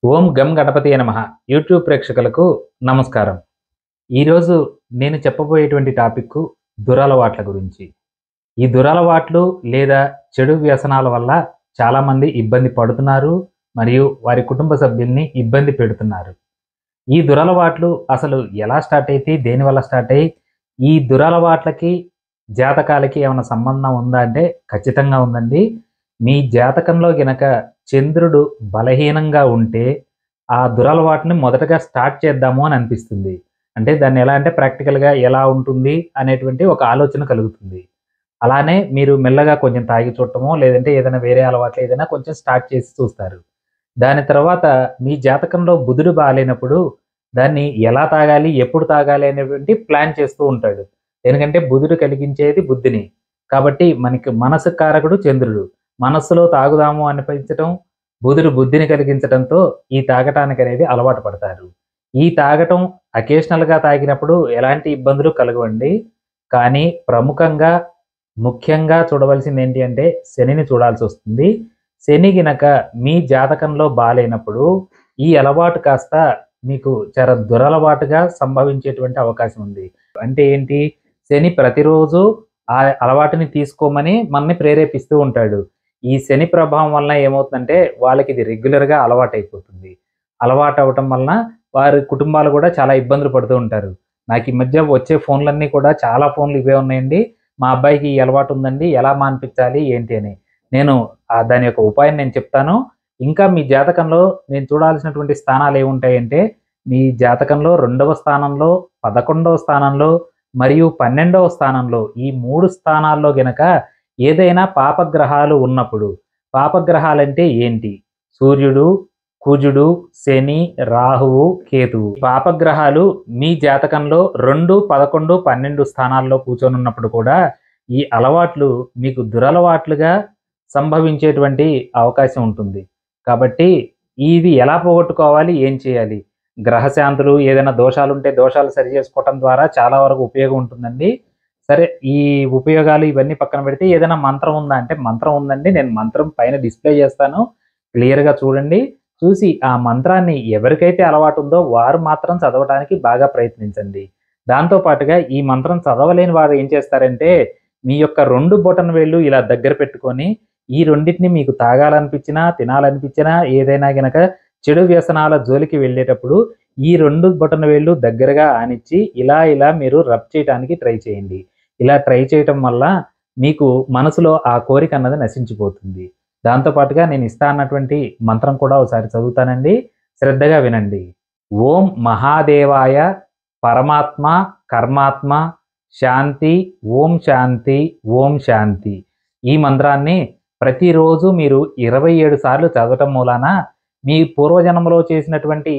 ఓం గం గణపతియే నమః యూట్యూబ్ ప్రేక్షకులకు నమస్కారం. ఈరోజు నేను చెప్పబోయేటువంటి టాపిక్ దురలవాట్ల గురించి. ఈ దురలవాట్లు లేదా చెడు వ్యసనాల వల్ల చాలామంది ఇబ్బంది పడుతున్నారు మరియు వారి కుటుంబ సభ్యుల్ని ఇబ్బంది పెడుతున్నారు. ఈ దురలవాట్లు అసలు ఎలా స్టార్ట్ అయితాయి? దేనివల్ల స్టార్ట్ అయ్యి ఈ దురలవాట్లకి జాతకాలకి ఏమైనా సంబంధం ఉందా అంటే ఖచ్చితంగా ఉందండి. మీ జాతకంలో గనక చంద్రుడు బలహీనంగా ఉంటే ఆ దురలవాటుని మొదటగా స్టార్ట్ చేద్దాము అని అనిపిస్తుంది. అంటే దాన్ని ఎలా అంటే ప్రాక్టికల్‌గా ఎలా ఉంటుంది అనేటువంటి ఒక ఆలోచన కలుగుతుంది. అలానే మీరు మెల్లగా కొంచెం తాగి చూడటమో లేదంటే ఏదైనా వేరే అలవాట్లు ఏదైనా కొంచెం స్టార్ట్ చేసి చూస్తారు. దాని తర్వాత మీ జాతకంలో బుధుడు బాలేనప్పుడు దాన్ని ఎలా తాగాలి? ఎప్పుడు తాగాలి? అనేటువంటి ప్లాన్ చేస్తూ ఉంటాడు. ఎందుకంటే బుధుడు కలిగించేది బుద్ధిని. కాబట్టి మనకి మనసు కారకుడు చంద్రుడు. మనస్సులో తాగుదాము అనిపించటం, బుధుడు బుద్ధిని కలిగించడంతో ఈ తాగటానికనేది అలవాటు పడతారు. ఈ తాగటం అకేషనల్‌గా తాగినప్పుడు ఎలాంటి ఇబ్బందులు కలగవండి. కానీ ప్రముఖంగా, ముఖ్యంగా చూడవలసిందేంటి అంటే శనిని చూడాల్సొస్తుంది. శని గినక మీ జాతకంలో బాలేనప్పుడు ఈ అలవాటు కాస్త మీకు చాలా దురలవాటుగా సంభవించేటువంటి అవకాశం ఉంది. అంటే ఏంటి? శని ప్రతిరోజు ఆ అలవాటుని తీసుకోమని మనల్ని ప్రేరేపిస్తూ ఉంటాడు. ఈ శని ప్రభావం వలన ఏమవుతుందంటే వాళ్ళకిది రెగ్యులర్‌గా అలవాటైపోతుంది. అలవాటవ్వటం వలన వారి కుటుంబాలు గూడా చాలా ఇబ్బందులు పడుతూ ఉంటారు. నాకు ఈ మధ్య వచ్చే ఫోన్‌లన్నీ కూడా చాలా ఫోన్‌లు ఇవే ఉన్నాయండి. మా అబ్బాయికి ఈ అలవాటు ఉందండి. ఎలా మాన్పించాలి? ఏంటి అని. నేను దాని యొక్క ఉపాయం నేను చెప్తాను. ఇంకా మీ జాతకంలో నేను చూడాల్సినటువంటి స్థానాలు ఏముంటాయంటే, మీ జాతకంలో 2వ స్థానంలో, 11వ స్థానంలో మరియు 12వ స్థానంలో ఈ 3 స్థానాల్లో గనక ఏదైనా పాపగ్రహాలు ఉన్నప్పుడు, పాపగ్రహాలంటే ఏంటి? సూర్యుడు, కుజుడు, శని, రాహువు, కేతువు. పాపగ్రహాలు మీ జాతకంలో 2, 11, 12 స్థానాల్లో కూర్చొనున్నప్పుడు కూడా ఈ అలవాట్లు మీకు దురలవాట్లుగా సంభవించేటువంటి అవకాశం ఉంటుంది. కాబట్టి ఇది ఎలా పోగొట్టుకోవాలి? ఏం చేయాలి? గ్రహశాంతులు ఏదైనా దోషాలుంటే దోషాలు సరిచేసుకోవటం ద్వారా చాలా వరకు ఉపయోగం ఉంటుందండి. సరే, ఈ ఉపయోగాలు ఇవన్నీ పక్కన పెడితే ఏదైనా మంత్రం ఉందా అంటే మంత్రం ఉందండి. నేను మంత్రం పైన డిస్‌ప్లే చేస్తాను. క్లియర్‌గా చూడండి. చూసి ఆ మంత్రాన్ని ఎవరికైతే అలవాటు ఉందో వారు మాత్రం చదవటానికి బాగా ప్రయత్నించండి. దాంతో పాటుగా ఈ మంత్రం చదవలేని వారు ఏం చేస్తారంటే, మీ యొక్క 2 బొటన వేళ్ళు ఇలా దగ్గర పెట్టుకొని, ఈ రెండిటిని మీకు తాగాలనిపించినా, తినాలనిపించినా ఏదైనా గనక చెడు వ్యసనాల జోలికి వెళ్ళేటప్పుడు ఈ 2 బొటన వేళ్ళు దగ్గరగా ఆనిచ్చి ఇలా మీరు రబ్ చేయటానికి ట్రై చేయండి. ఇలా ట్రై చేయటం వల్ల మీకు మనసులో ఆ కోరిక అన్నది నశించిపోతుంది. దాంతో పాటుగా నేను ఇస్తా అన్నటువంటి మంత్రం కూడా ఒకసారి చదువుతానండి. శ్రద్ధగా వినండి. ఓం మహాదేవాయ పరమాత్మ కర్మాత్మ శాంతి ఓం శాంతి ఓం శాంతి. ఈ మంత్రాన్ని ప్రతిరోజు మీరు 27 సార్లు చదవటం మూలాన మీ పూర్వజన్మలో చేసినటువంటి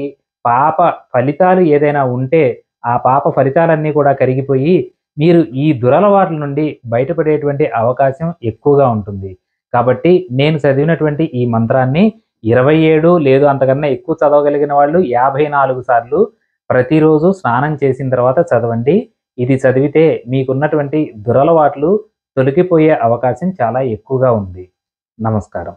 పాప ఫలితాలు ఏదైనా ఉంటే ఆ పాప ఫలితాలన్నీ కూడా కరిగిపోయి మీరు ఈ దురలవాట్ల నుండి బయటపడేటువంటి అవకాశం ఎక్కువగా ఉంటుంది. కాబట్టి నేను చదివినటువంటి ఈ మంత్రాన్ని 27 లేదు అంతకన్నా ఎక్కువ చదవగలిగిన వాళ్ళు 54 సార్లు ప్రతిరోజు స్నానం చేసిన తర్వాత చదవండి. ఇది చదివితే మీకున్నటువంటి దురలవాట్లు తొలగిపోయే అవకాశం చాలా ఎక్కువగా ఉంది. నమస్కారం.